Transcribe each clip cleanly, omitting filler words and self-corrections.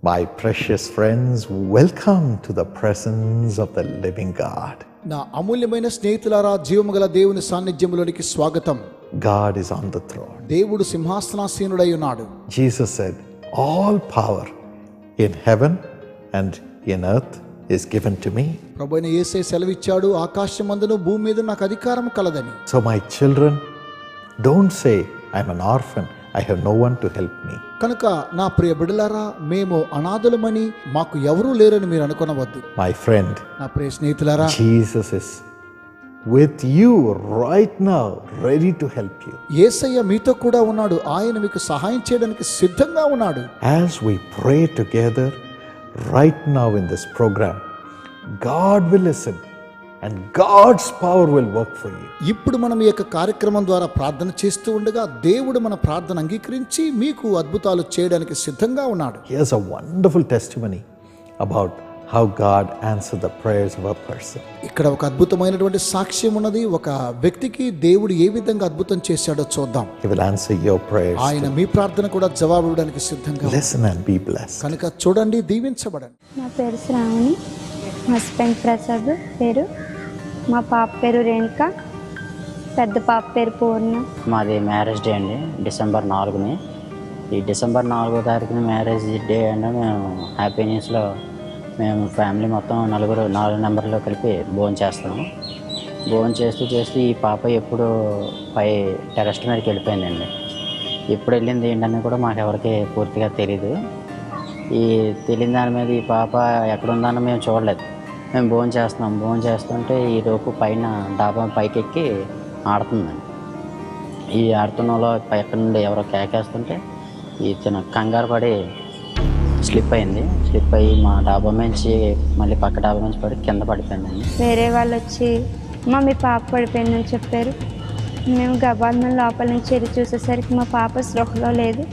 My precious friends, welcome to the presence of the living God. నా అమూల్యమైన స్నేహితులారా, జీవముగల దేవుని సాన్నిధ్యములోనికి స్వాగతం. God is on the throne. దేవుడు సింహాసనాసీనుడై ఉన్నాడు. Jesus said, all power in heaven and in earth is given to me. ప్రభువైన యేసే సెలవిచ్చాడు, ఆకాశమందును భూమి మీద నాకు అధికారం కలదని. So my children, don't say I'm an orphan, I have no one to help me. కనుక నా ప్రియ బిడ్డలారా, మేము అనాథులమని, మాకు ఎవరూ లేరని మీరు అనుకొనవద్దు. My friend, నా ప్రియ స్నేహితులారా, Jesus is with you right now, ready to help you. యేసయ్య మీతో కూడా ఉన్నాడు. ఆయన మీకు సహాయం చేయడానికి సిద్ధంగా ఉన్నాడు. As we pray together right now in this program, God will listen and God's power will work for you. ఇప్పుడు మనం ఈ యొక్క కార్యక్రమం ద్వారా ప్రార్థన చేస్తూ ఉండగా దేవుడు మన ప్రార్థన అంగీకరించి మీకు అద్భుతాలు చేయడానికి సిద్ధంగా ఉన్నాడు. Here's a wonderful testimony about how God answered the prayers of a person. ఇక్కడ ఒక అద్భుతమైనటువంటి సాక్ష్యం ఉన్నది. ఒక వ్యక్తికి దేవుడు ఏ విధంగా అద్భుతం చేశాడో చూద్దాం. He will answer your prayers. ఆయన మీ ప్రార్థన కూడా జవాబు ఇవ్వడానికి సిద్ధంగా. Listen and be blessed. కనుక చూడండి, దీవించబడండి. నా పేరు శ్రావణి, మా హస్బెండ్ ప్రసాద్ పేరు, మా పాప పేరు రేణుక, పెద్ద పాప పేరు పూర్ణ. మాది మ్యారేజ్ డే అండి, డిసెంబర్ 4ని. ఈ డిసెంబర్ 4వ తారీఖున మ్యారేజ్ డే అంటే మేము హ్యాపీ న్యూస్లో మేము ఫ్యామిలీ మొత్తం 4 నెంబర్లో కలిపి భోజనం చేస్తాము. భోజనం చేస్తూ ఈ పాప ఎప్పుడు పై టెరెస్ట్ మీదకి వెళ్ళిపోయిందండి. ఎప్పుడు వెళ్ళింది ఏంటని కూడా మాకు ఎవరికి పూర్తిగా తెలీదు. ఈ తెలియని దాని మీద ఈ పాప ఎక్కడుందని మేము చూడలేదు. మేము భోజనం చేస్తుంటే ఈ లోపు పైన డాబా పైకెక్కి ఆడుతుందండి. ఈ ఆడుతున్నలో ఎక్కడి నుండి ఎవరో కేకేస్తుంటే ఈ చిన్న కంగారు పడి స్లిప్ అయ్యి మా డాబా నుంచి మళ్ళీ పక్క డాబా నుంచి పడి కింద పడిపోయిందండి. వేరే వాళ్ళు వచ్చి మీ పాప పడిపోయిందని చెప్పారు. మేము గబాల్మన్ లోపల నుంచి వెళ్ళి చూసేసరికి మా పాప స్పృహలో లేదు.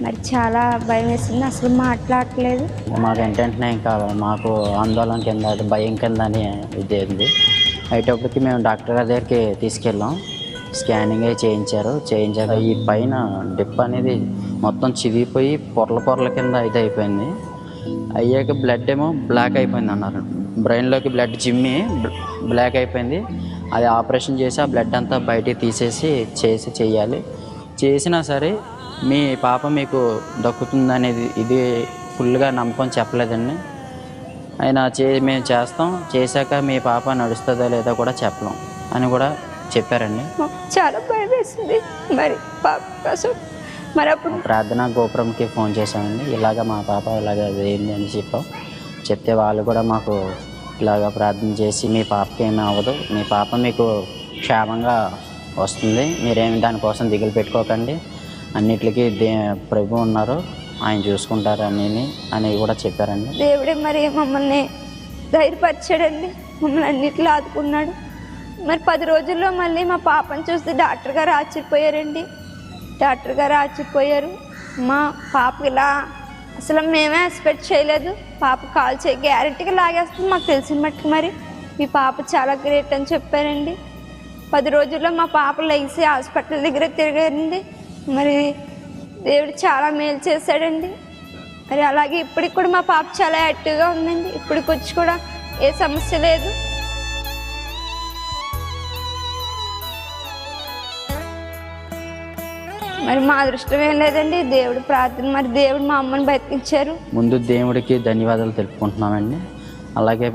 మరి చాలా భయం వేసింది, అసలు మాట్లాడట్లేదు. మాకు వెంటనే ఇంకా మాకు ఆందోళన కింద భయం కింద అని ఇది ఉంది. అయ్యేటప్పటికి మేము డాక్టర్ గారి దగ్గరికి తీసుకెళ్ళాం. స్కానింగ్ చేయించారు. ఈ పైన డిప్ అనేది మొత్తం చిరిగిపోయి పొరల కింద ఇది అయిపోయింది. అయ్యాక బ్లడ్ ఏమో బ్లాక్ అయిపోయింది అన్నారు. బ్రెయిన్లోకి బ్లడ్ చిమ్మి బ్లాక్ అయిపోయింది. అది ఆపరేషన్ చేసి ఆ బ్లడ్ అంతా బయటికి తీసేసి చేయాలి. చేసినా సరే మీ పాప మీకు దక్కుతుందనేది ఇది ఫుల్గా నమ్మకం చెప్పలేదండి. ఆయన మేము చేశాక మీ పాప నడుస్తుందో లేదో కూడా చెప్పలేం అని కూడా చెప్పారండి. చాలా భయం వేసింది. మరి పాప కోసం మరి అప్పుడు ప్రార్థనా గోపురంకి ఫోన్ చేశామండి. ఇలాగ మా పాప ఇలాగ అదేంది అని చెప్తే వాళ్ళు కూడా మాకు ఇలాగ ప్రార్థన చేసి మీ పాపకి ఏమీ అవ్వదు, మీ పాప మీకు క్షేమంగా వస్తుంది, మీరేమి దానికోసం దిగులు పెట్టుకోకండి, అన్నిటికీ ప్రభు ఉన్నారు, ఆయన చూసుకుంటారు అని కూడా చెప్పారండి. దేవుడే మరి మమ్మల్ని ధైర్యపరిచాడండి, మమ్మల్ని అన్నిట్లో ఆదుకున్నాడు. మరి 10 రోజుల్లో మళ్ళీ మా పాపను చూస్తే డాక్టర్ గారు ఆశ్చర్యపోయారు. మా పాప ఇలా అసలు మేమే ఎక్స్పెక్ట్ చేయలేదు. పాప కాల్ చేయి గ్యారెంటీగా లాగేస్తుంది మాకు తెలిసిన మట్టుకు. మరి మీ పాప చాలా గ్రేట్ అని చెప్పారండి. 10 రోజుల్లో మా పాప లెగిసి హాస్పిటల్ దగ్గర తిరిగింది. మరి దేవుడు చాలా మేలు చేశాడండి. మరి అలాగే ఇప్పటికి కూడా మా పాప చాలా యాక్టివ్గా ఉందండి. ఇప్పటికి వచ్చి కూడా ఏ సమస్య లేదు. మరి మా అదృష్టం ఏం లేదండి, దేవుడు ప్రార్థన. మరి దేవుడు మా అమ్మని బతికించారు. ముందు దేవుడికి ధన్యవాదాలు తెలుపుకుంటున్నామండి. అలాగే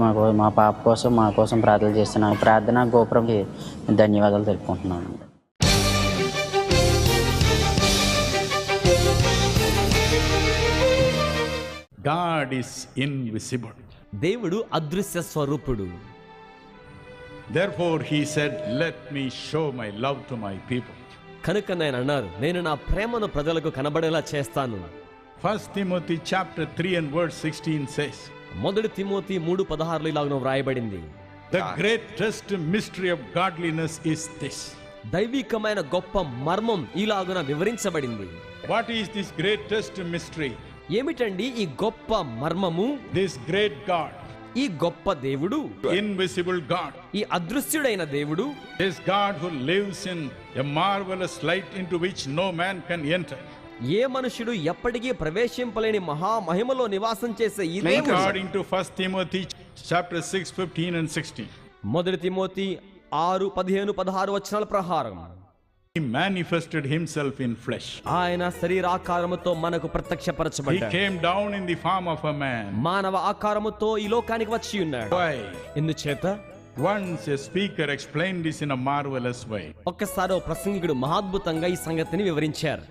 మా పాప కోసం మా కోసం ప్రార్థన చేస్తున్న ప్రార్థనా గోపురంకి ధన్యవాదాలు తెలుపుకుంటున్నామండి. God is invisible. దేవుడు అదృశ్య స్వరూపుడు. Therefore he said, let me show my love to my people. కనుక నేను అన్నారు, నేను నా ప్రేమను ప్రజలకు కనబడేలా చేస్తాను. 1 Timothy chapter 3 and verse 16 says, 1 Timothy 3:16 ఇలాగ వ్రాయబడింది, the greatest mystery of godliness is this. దైవికమైన గొప్ప మర్మం ఇలాగున వివరించబడింది. What is this greatest mystery? ఏమిటండి ఈ గొప్ప మర్మము? This great God, ఈ గొప్ప దేవుడు, invisible God, ఈ అదృశ్యుడైన దేవుడు, is God who lives in a marvelous light into which no man can enter. ఏ మనుషుడు ఎప్పటికీ ప్రవేశింపలేని మహామహిమలో నివాసం చేసే ఈ దేవుడు According to 1 Timothy chapter 6, 15 and 16. మొదటి తిమోతి 6:15-16 వచనాల ప్రకారం He manifested himself in flesh. ఆయన శరీరాకారముతో మనకు He ప్రత్యక్షపరచబడ్డాడు. came down in the form of a man. మానవ ఆకారముతో ఈ లోకానికి వచ్చి ఉన్నాడు. Why? ఎందుచేత Once a speaker explained this in a marvelous way. ఒక్కసారి ఓ ప్రసంగికుడు మహాద్భుతంగా ఈ సంగతిని వివరించారు.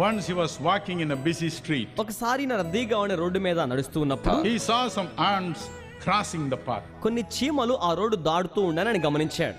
Once he was walking in a busy street. ఒకసారి నా రద్దీగా ఉండే రోడ్డు మీద నడుస్తూ ఉన్నప్పుడు He saw some ants crossing the path. కొన్ని చీమలు ఆ రోడ్డు దాడుతూ ఉండనని గమనించాడు.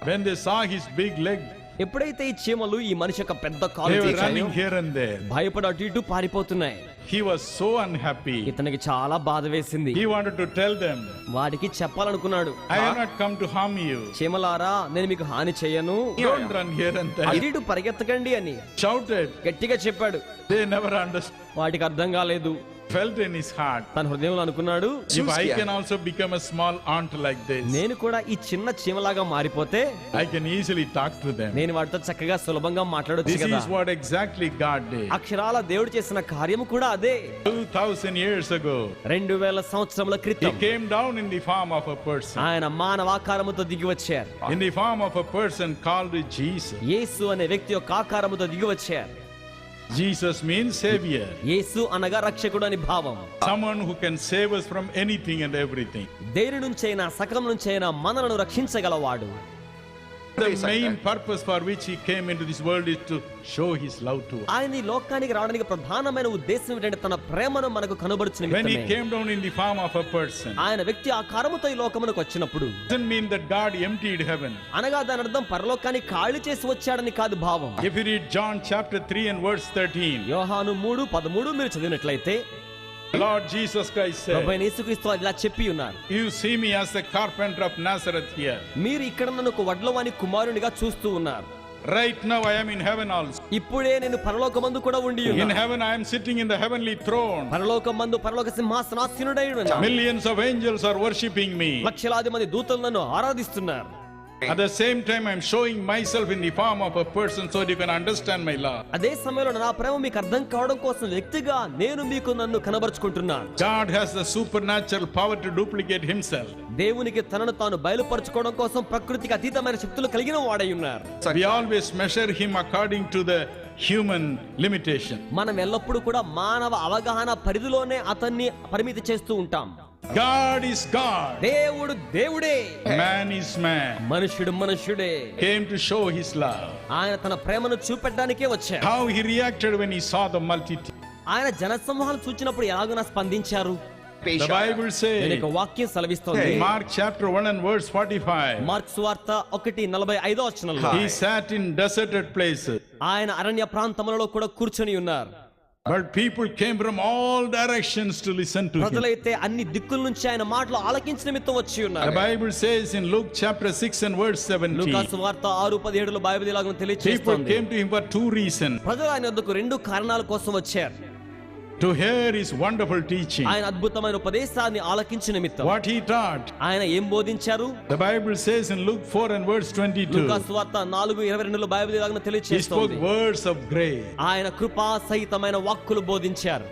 When they saw his big leg, ఎప్పుడైతే ఈ చీమలు ఈ మనిషి యొక్క పెద్ద కాలు they were తీశాయో, running here and there. భయపడి అటు ఇటు పారిపోతున్నాయి. He was so unhappy. ఇతనికి చాలా బాధ వేసింది. He wanted to tell them, వాడికి చెప్పాలనుకున్నాడు, I have not come to harm you. చీమలారా నేను మీకు హాని చేయను, Don't run here and అటు there. ఇటు పరిగెత్తకండి అని Shouted. గట్టిగా చెప్పాడు. They never understood. వాటికి అర్థం కాలేదు. Felt in his heart. తన హృదయంలో అనుకున్నాడు, If I can also become a small ant like this, నేను కూడా ఈ చిన్న చీమలాగా మారిపోతే I can easily talk to them. నేను వాటితో చక్కగా సులభంగా మాట్లాడొచ్చు This కదా. is what exactly God did. అక్షరాల దేవుడు చేసిన కార్యము కూడా అదే. 2000 years ago, 2000 సంవత్సరముల he క్రితం came down in the form of a person. ఆయన మానవాకారముతో దిగి వచ్చారు. In the form of a person called Jesus. యేసు అనే వ్యక్తి యొక్క ఆకారముతో దిగి వచ్చారు. Jesus means savior. యేసు అనగా రక్షకుడు అని భావం. Someone who can save us from anything and everything. దేని నుంచైనా సకలం నుంచైనా మనలను రక్షించగలవాడు. The main purpose for which he came into this world is to show his love to us. ఆయన ఈ లోకానికి రావడానికి ప్రధానమైన ఉద్దేశం ఏంటంటే తన ప్రేమను మనకు కనబరుచిన When he నిమిత్తమే. came down in the form of a person, ఆయన వ్యక్తి ఆకారముతో ఈ లోకమునకు వచ్చినప్పుడు doesn't mean that God emptied heaven. అనగా దాని అర్థం పరలోకాన్ని ఖాళీ చేసి వచ్చాడని కాదు భావం. If you read John chapter 3 and verse 13, యోహాను 3:13 మీరు చదివినట్లయితే Lord Jesus Christ said, ప్రభువైన యేసుక్రీస్తు ఇలా చెప్పి ఉన్నారు, you see me as the carpenter of Nazareth here. మీరు ఇక్కడ నన్ను ఒక వడ్లవాని కుమారునిగా చూస్తూ ఉన్నారు. Right now I am in heaven also. ఇప్పుడే నేను పరలోకమందు కూడా ఉండి In ఉన్నాను. heaven I am sitting in the heavenly throne. పరలోకమందు పరలోక సింహాసనాసీనుడై ఉన్నాను. Millions of angels are worshipping me. లక్షలాది మంది దూతలు నన్ను ఆరాధిస్తున్నారు. At the same time I am showing myself in the form of a person so that you can understand my love. అదే సమయంలో నా ప్రేమ మీకు అర్థం కావడం కోసం వ్యక్తిగా నేను మీకు నన్ను కనబరుచుకుంటున్నాను. God has the supernatural power to duplicate himself. దేవునికి తనను తాను బయలుపరచుకోవడం కోసం ప్రకృతికి అతీతమైన శక్తులు కలిగిన వాడై ఉన్నారు. We always measure him according to the human limitation. మనం ఎల్లప్పుడూ కూడా మానవ అవగాహన పరిధిలోనే అతన్ని పరిమితి చేస్తూ ఉంటాం. God is God. దేవుడు దేవుడే, Man is man. మనుష్యుడు మనుష్యుడే. Came to show his love. ఆయన తన ప్రేమను చూపెట్టడానికే వచ్చారు. How he reacted when he saw the multitude. ఆయన జనసమూహాలు చూచినప్పుడు ఎలాగైనా స్పందించారు. The Bible నేను says, ఒక వాక్యం సెలవిస్తోంది. Mark chapter 1 and verse 45. Mark సువార్త 1:45 వచనంలో He sat in deserted places. ఆయన అరణ్య ప్రాంతములలో కూడా కూర్చొని ఉన్నారు. But people came from all directions to listen to him. ప్రజలైతే అన్ని దిక్కుల నుంచి ఆయన మాటలు ఆలకించిన నిమిత్తం వచ్చి The ఉన్నారు. Bible says in Luke chapter 6 and verse 17, లూకా సువార్త 6:17 బైబిల్ ఇలాగ people తెలియజేస్తోంది. came to him for two reasons. ప్రజలు ఆయన వద్దకు రెండు కారణాల కోసం వచ్చారు. To hear his wonderful teaching. ఆయన అద్భుతమైన ఉపదేశాన్ని ఆలకించిన నిమిత్తం. What he taught. ఆయన ఏం బోధించారు? The Bible says in Luke 4 and verse 22, లూకా సువార్త 4:22 బైబిల్ ఇలాగ he spoke తెలియజేస్తోంది. words of grace, ఆయన కృపా సహితమైన వాక్కులు బోధించారు.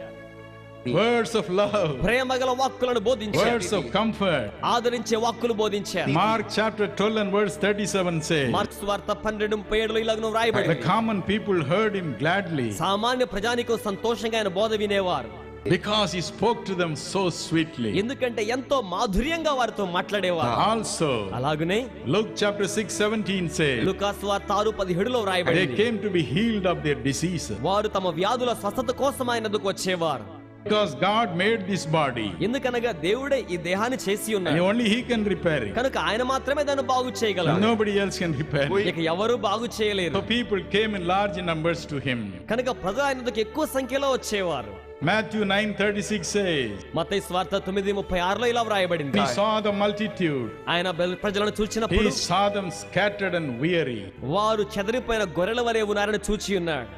words of love, ప్రేమగల వాక్కులను బోధించారు. words of comfort. ఆదరించే వాక్కులు బోధించారు. Mark chapter 12 and verse 37 says, mark సువార్త 12:37 ఇలాగ the వ్రాయబడింది. common people heard him gladly సామాన్య ప్రజానికం సంతోషంగా ఆయన బోధ వినేవారు. because he spoke to them so sweetly. ఎందుకంటే ఎంతో మాధుర్యంగా వారితో మాట్లాడేవారు. Also, అలాగనే Luke chapter 6:17 says, లూకా సువార్త 6:17 they వ్రాయబడింది. came to be healed of their diseases. వారు తమ వ్యాధుల స్వస్థత కోసం ఆయన వద్దకు వచ్చేవారు. Because God made this body, ఎందుకనగా దేవుడే ఈ దేహాన్ని చేసి and ఉన్నారు only he can repair it. కనుక ఆయన మాత్రమే దాన్ని బాగు చేయగలరు. Nobody else can repair it. ఇక ఎవరు బాగు చేయలేరు. So people came in large numbers to him. కనుక ప్రజలు ఆయన వద్దకు ఎక్కువ సంఖ్యలో వచ్చేవారు. Matthew 9:36 says, మత్తయి సువార్త 9:36 ఇలా వ్రాయబడింది. he saw the multitude. ఆయన ప్రజలను చూచినప్పుడు He saw them scattered and weary. వారు చెదరిపోయిన గొర్రెల వలె ఉన్నారని చూచి ఉన్నాడు.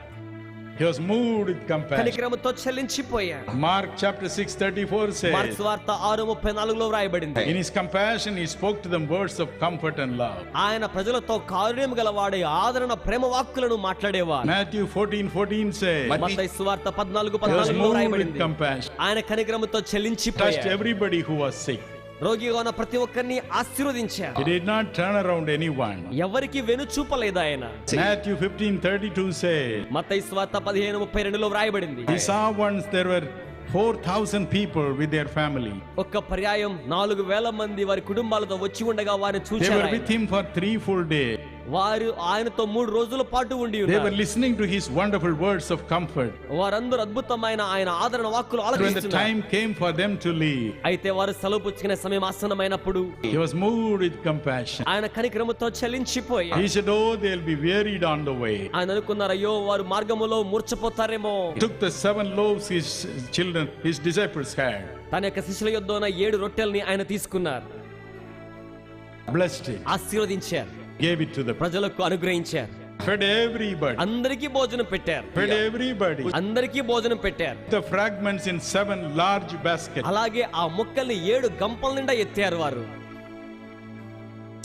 He was moved with compassion. కనికరముతో చెల్లించిపోయాడు. Mark chapter 6:34 mark says, సువార్త 6:34లో వ్రాయబడింది. in his compassion he spoke to them words of comfort and love. ఆయన ప్రజలతో కారుణ్యం గలవాడే ఆదరణ ప్రేమ వాక్కులను మాట్లాడేవాడు. Matthew 14:14 says, మత్తయి సువార్త he was 14:14లో moved with వ్రాయబడింది. compassion. ఆయన కనికరముతో Touched చెల్లించిపోయాడు. everybody who was sick. రోగిగా ఉన్న ప్రతి ఒక్కరిని ఆశీర్వదించాడు. He did not turn around anyone. ఎవరికి వెను చూపలేదు ఆయన. Matthew 15:32 says, మత్తయి సువార్త 15:32లో వ్రాయబడింది. he saw once there were 4,000 people with their family. ఒక్క పర్యాయం 4,000 మంది వారి కుటుంబాలతో వచ్చి ఉండగా వారిని They చూచారు. were with him for 3 full days. వారు ఆయనతో 3 రోజుల పాటు ఉండి They were ఉన్నారు. listening to his wonderful words of comfort. వారందరూ అద్భుతమైన ఆయన ఆదరణ వాక్కులు When the ఆలకిస్తున్నారు. time came for them to leave, అయితే వారు సెలవు పుచ్చుకునే సమయం ఆసన్నమైనప్పుడు he was moved with compassion. ఆయన కనికరముతో చెల్లించిపోయారు. He said, oh, they'll be wearied on the way. ఆయన అనుకున్నారు, అయ్యో వారు మార్గములో మూర్ఛపోతారేమో. Took the 7 loaves his disciples had, తన యొక్క శిష్యుల యొద్ద ఉన్న 7 రొట్టెల్ని ఆయన తీసుకున్నారు, blessed it, ఆశీర్వదించారు, gave it to the ప్రజలకు అనుగ్రహించారు, fed everybody, అందరికీ భోజనం పెట్టారు, fed everybody. అందరికీ భోజనం పెట్టారు. The fragments in 7 large baskets. అలాగే ఆ మొక్కల్ని 7 గంపల నిండా ఎత్తారు వారు.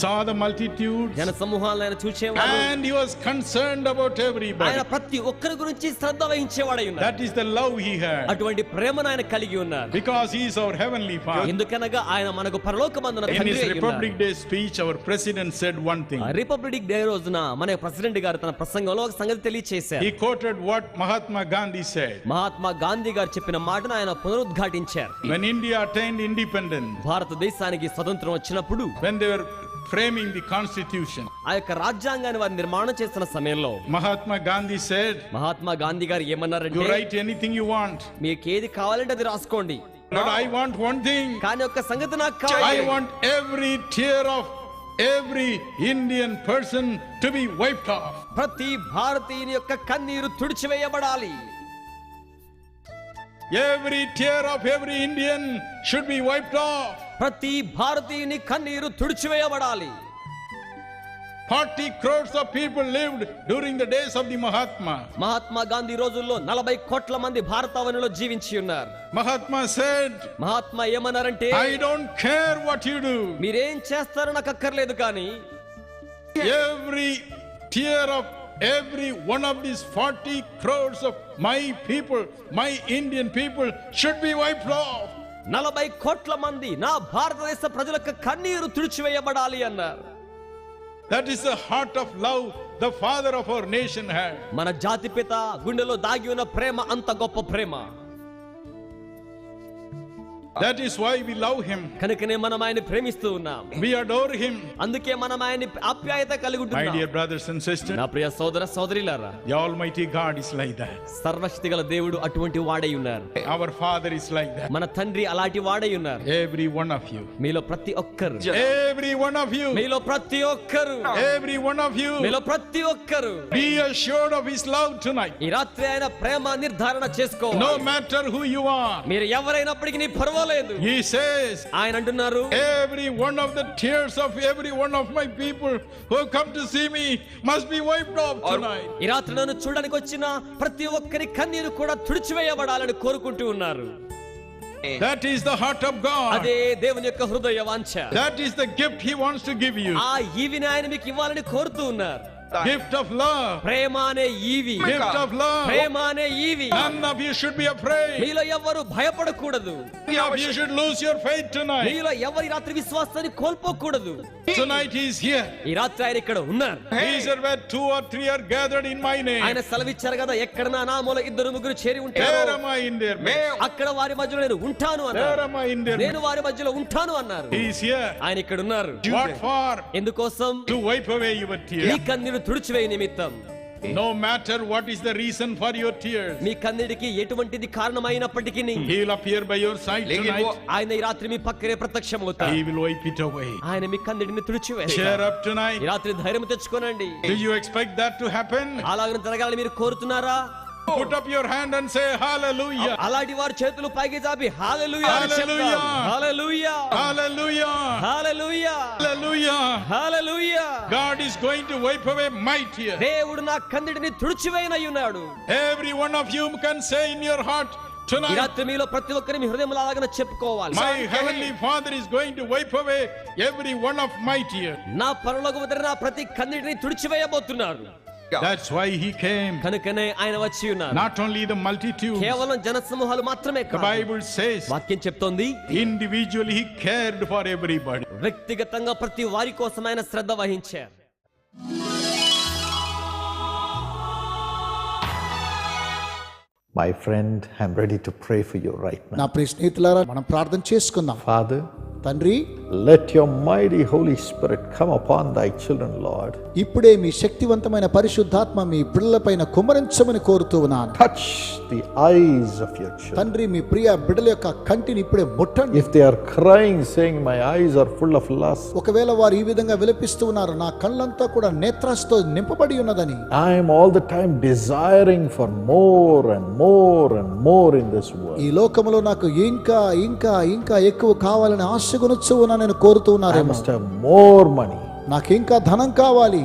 Saw the multitudes, జన సమూహాలను ఆయన చూచేవాడు. and he was concerned about ఆయన everybody. ప్రతి ఒక్కరి గురించి శ్రద్ధ వహించేవాడై ఉన్నారు. That is the love he had, అటువంటి ప్రేమను ఆయన కలిగి ఉన్నారు. because he is our heavenly Father. ఎందుకనగా ఆయన మనకు పరలోకమందున In తండ్రి his అయి ఉన్నారు. Republic Day speech, our president said one thing. Republic day రోజున మన ప్రెసిడెంట్ గారు తన ప్రసంగంలో ఒక సంగతి తెలియచేశారు. He quoted what Mahatma Gandhi said. Mahatma Gandhi గారు చెప్పిన మాటను ఆయన పునరుద్ఘాటించారు. When India attained independence, భారతదేశానికి స్వతంత్రం వచ్చినప్పుడు when they were framing the constitution, ఆ యొక్క రాజ్యాంగాన్ని వారు నిర్మాణం చేస్తున్న సమయంలో Mahatma Gandhi said, Mahatma Gandhi గారు you ఏమన్నారంటే, write anything you want, మీకు ఏది కావాలంటే అది రాసుకోండి, but I want one thing. కానీ ఒక సంగతి నాకు I కావాలి. want every tear of every Indian person to be wiped off. ప్రతి భారతీయుని యొక్క కన్నీరు తుడిచివేయబడాలి. Every tear of every Indian should be wiped off. ప్రతి భారతీయుని కన్నీరు తుడిచివేయబడాలి. 40 crores of people lived during the days of the Mahatma. Mahatma Gandhi రోజుల్లో 40 కోట్ల మంది భారతావనిలో జీవించి ఉన్నారు. Mahatma said, మహాత్మా ఏమన్నారంటే, I don't care what you do. మీరేం చేస్తారో నాకు అక్కర్లేదు, కానీ Every tear of every one of these 40 crores of my people, my Indian people, should be wiped off. 40 కోట్ల మంది నా భారతదేశ ప్రజలకు కన్నీరు తుడిచివేయబడాలి అన్నారు. That is the heart of love the father of our nation had. మన జాతిపిత గుండెలో దాగి ఉన్న ప్రేమ అంత గొప్ప ప్రేమ. That is why we love him. కనుకనే మనం ఆయన ప్రేమిస్తూ ఉన్నాం. We adore him. అందుకే మనం ఆయన ఆప్యాయత కలిగి My ఉంటున్నాం. dear brothers and sisters, నా ప్రియ సోదర సోదరీలారా, the Almighty God is like that. సర్వశక్తి గల దేవుడు అటువంటి వాడై ఉన్నారు. Our Father is like that. మన తండ్రి అలాంటి వాడై ఉన్నారు. Every one of you. మీలో ప్రతి ఒక్కరు, Every one of you. మీలో ప్రతి ఒక్కరు, Every one of you. మీలో ప్రతి ఒక్కరు Be assured of his love tonight. ఈ రాత్రి ఆయన ప్రేమ నిర్ధారణ చేసుకోవాలి. No matter who you are. మీరు ఎవరైనప్పటికీ నీ పర్వాలేదు. He says, ఆయన అంటున్నారు, every one of the tears of every one of my people who have come to see me must be wiped off tonight. ఈ రాత్రి నన్ను చూడడానికి వచ్చిన ప్రతి ఒక్కరి కన్నీరు కూడా తుడిచివేయబడాలని కోరుకుంటూ ఉన్నారు. That is the heart of God. అదే దేవుని యొక్క హృదయ వాంఛ. That is the gift he wants to give you. ఆ ఈవిని ఆయన మీకు ఇవ్వాలని కోరుతూ ఉన్నారు. Gift of love. ప్రేమ అనే ఈవి, Gift of love. ప్రేమ అనే ఈవి. None of you should be afraid. మీలో ఎవరు భయపడకూడదు. None of you should lose your faith tonight. మీలో ఎవరి రాత్రి విశ్వాసాన్ని కోల్పోకూడదు. Tonight he is here. ఈ రాత్రి ఆయన ఇక్కడ ఉన్నారు. He said, where 2 or 3 are gathered in my name, ఆయన సెలవిచ్చారు కదా, ఎక్కడ నా నామములో 2-3 చేరి there ఉంటారు, am I in their midst. అక్కడ వారి మధ్యలో నేను ఉంటాను There అన్నారు. am I in their నేను midst. వారి మధ్యలో ఉంటాను అన్నారు. He is here. ఆయన ఇక్కడ ఉన్నారు. What for? ఎందుకోసం? To wipe away your me tears. కన్నీరు తుడిచివేయ నిమిత్తం. No matter what is the reason for your tears, మీ కన్నీటికి ఎటువంటిది కారణమైనప్పటికీ he will appear by your side tonight. ఆయన ఈ రాత్రి మీ పక్కనే ప్రత్యక్షమవుతారు. He will wipe it away. ఆయన మీ కన్నీటిని Cheer తుడిచివేస్తారు. up tonight. ఈ రాత్రి ధైర్యం తెచ్చుకోనండి. Do you expect that to happen? అలాగని జరగాలని మీరు కోరుతున్నారా? Put up your hand and say hallelujah. అలాంటి వారు చేతులు పైకి చాపి హల్లెలూయా అని చెప్తారు. హల్లెలూయా Hallelujah. Hallelujah Hallelujah. Hallelujah. God is going to wipe away my tears. దేవుడు నా కన్నీటిని తుడిచివేయనయ్యున్నాడు. Every one of you can say in your heart ఈ tonight, రాత్రి మీలో ప్రతి ఒక్కరి మీ హృదయంలో అలాగనే చెప్పుకోవాలి. my heavenly Father is going to wipe away every one of my tears. నా పరలోకపు తండ్రి నా ప్రతి కన్నీటిని తుడిచివేయబోతున్నారు. That's why he came. కనుకనే ఆయన వచ్చి ఉన్నారు. Not only the multitudes. కేవలం జనసమూహాలు మాత్రమే The కాదు. Bible says వాక్యం చెప్తోంది individually he cared for everybody. వ్యక్తిగతంగా ప్రతి వారి కోసం ఆయన శ్రద్ధ వహించారు. My friend, I'm ready to pray for you right now. నా ప్రియ స్నేహితులారా, మనం ప్రార్థన చేసుకుందాం. Father, తండ్రి, let your mighty Holy Spirit come upon thy children, Lord. ఇప్పుడే మీ శక్తివంతమైన పరిశుద్ధాత్మ మీ బిడ్డలపైన కుమ్మరించమని కోరుతూ ఉన్నాను. Touch the eyes of your children. తండ్రి, మీ ప్రియ బిడ్డల యొక్క కంటిని ఇప్పుడే ముట్టండి. If they are crying, saying, my eyes are full of lust, ఒకవేళ వారు ఈ విధంగా విలపిస్తూ ఉన్నారు, నా కళ్ళంతా కూడా నేత్రాస్తో నింపబడి ఉన్నదని, I am all the time desiring for more and more and more in this world. ఈ లోకములో నాకు ఇంకా ఇంకా ఇంకా ఎక్కువ కావాలని ఆశగునొచ్చు నేను కోరుతూ I ఉన్నారేమో. must have more money, నాకు ఇంకా ధనం కావాలి,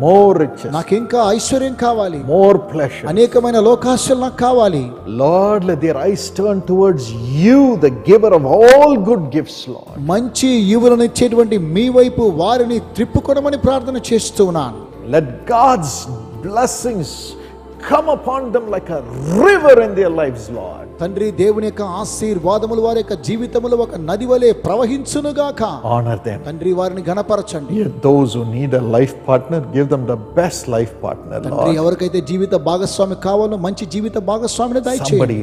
more riches, నాకు ఇంకా ఐశ్వర్యం కావాలి, more pleasure. అనేకమైన లోకాశలు నాకు కావాలి. Lord, let their eyes turn towards you, the giver of all good gifts, Lord. మంచి ఈవులను ఇచ్చేటువంటి మీ వైపు వారిని త్రిప్పుకొనమని ప్రార్థన చేస్తూ ఉన్నాను. Let God's blessings come upon them like a river in their lives, Lord. తండ్రి, దేవుని యొక్క ఆశీర్వాదములు వారి యొక్క జీవితములో ఒక నది వలె ప్రవహించునుగాక. Honor them. తండ్రి, వారిని ఘనపరచండి. Yet those who need a life partner, give them the best life partner, తండ్రి, Lord. ఎవరికైతే జీవిత భాగస్వామి కావాలో మంచి జీవిత భాగస్వామిని దయచేయండి. Somebody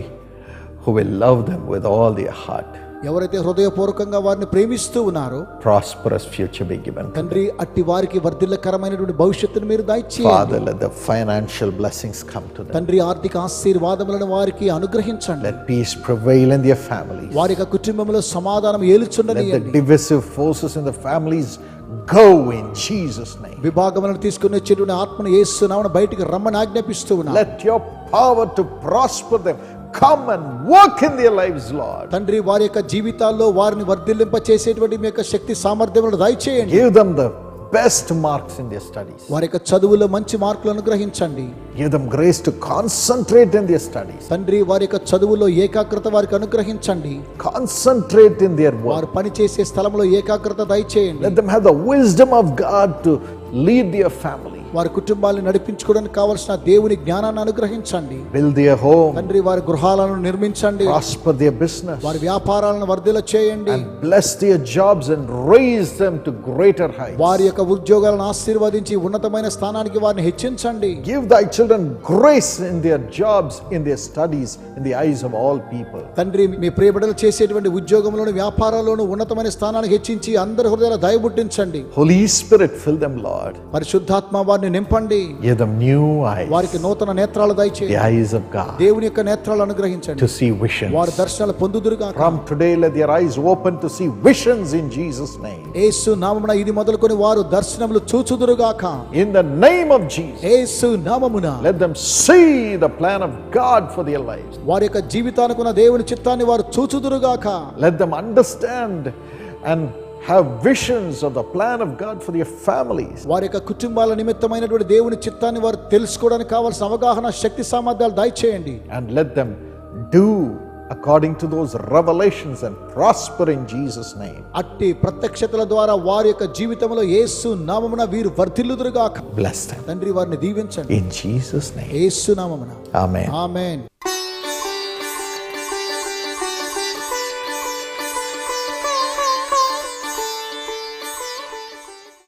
who will love them with all their heart. ఎవరైతే హృదయపూర్వకంగా వారిని ప్రేమిస్తూ ఉన్నారో, Prosperous future be given to them. తండ్రి, అట్టి వారికి వర్ధిల్లకరమైనటువంటి భవిష్యత్తును మీరు దయచేయండి. Father, let the financial blessings come to them. తండ్రి, ఆర్థిక ఆశీర్వాదములను వారికి అనుగ్రహించండి. Let peace prevail in their families. వారి యొక్క కుటుంబంలో సమాధానం Let the ఏలుచుండనియండి. divisive forces in the families go in Jesus' name. విభాగములను తీసుకుని వచ్చేటువంటి ఆత్మను యేసు నామమున బయటికి రమ్మని ఆజ్ఞాపిస్తూ ఉన్నాను. Let your power to prosper them come and work in their lives, Lord. తండ్రి, వారి యొక్క జీవితాల్లో వారిని వర్ధిల్లింప చేసేటువంటి మీ యొక్క శక్తి సామర్థ్యములను దయచేయండి. Give them the best marks in their studies. వారి యొక్క చదువులో మంచి మార్కులు అనుగ్రహించండి. Give them grace to concentrate in their studies. తండ్రి, వారి యొక్క చదువులో ఏకాగ్రత వారికి అనుగ్రహించండి. Concentrate in their work. వారు పని చేసే స్థలంలో ఏకాగ్రత దయచేయండి. Let them have the wisdom of God to lead their family. వారి కుటుంబాలను నడిపించుకోవడానికి కావలసిన దేవుని జ్ఞానాన్ని అనుగ్రహించండి. Build their home. తండ్రి, వారి గృహాలను నిర్మించండి. Prosper their business. వారి వ్యాపారాలను వర్ధిల్ల చేయండి. And bless their jobs and raise them to greater heights. వారి యొక్క ఉద్యోగాలను ఆశీర్వదించి ఉన్నతమైన స్థానానికి వారిని హెచ్చించండి. Give thy children grace in their jobs, in their studies, in the eyes of all people. తండ్రి, మీ ప్రియబిడ్డలు చేసేటువంటి ఉద్యోగంలోను వ్యాపారాల్లోను ఉన్నతమైన స్థానానికి హెచ్చించి అందరి హృదయాల దయబుట్టించండి. Holy Spirit, fill them, Lord. పరిశుద్ధాత్మ వారిని నింపండి. Give them new eyes, వారికి నూతన నేత్రాలు the దయచేయండి. eyes of God, దేవుని యొక్క నేత్రాలు అనుగ్రహించండి. to see visions. వారి దర్శనాలు పొందుదురుగాక. From today, let their eyes open to see visions in Jesus' name. యేసు నామమున ఇది మొదలుకొని వారు దర్శనములు చూచుదురుగాక. In the name of Jesus, యేసు నామమున let them see the plan of God for their lives. వారి యొక్క జీవితానికున్న దేవుని చిత్తాన్ని వారు చూచుదురుగాక. Let them understand and have visions of the plan of God for their families. వారి యొక్క కుటుంబాల నిమిత్తమైనటువంటి దేవుని చిత్తాన్ని వారు తెలుసుకోవడానికి కావాల్సిన అవగాహన, శక్తి సామర్థ్యాలు దయచేయండి. And let them do according to those revelations and prosper in Jesus' name. అట్టి ప్రత్యక్షతల ద్వారా వారి యొక్క జీవితంలో యేసు నామమున వీరు వర్ధిల్లుదురుగాక. Bless them తండ్రి, వారిని దీవించండి. in Jesus' name. యేసు నామమున Amen. ఆమేన్.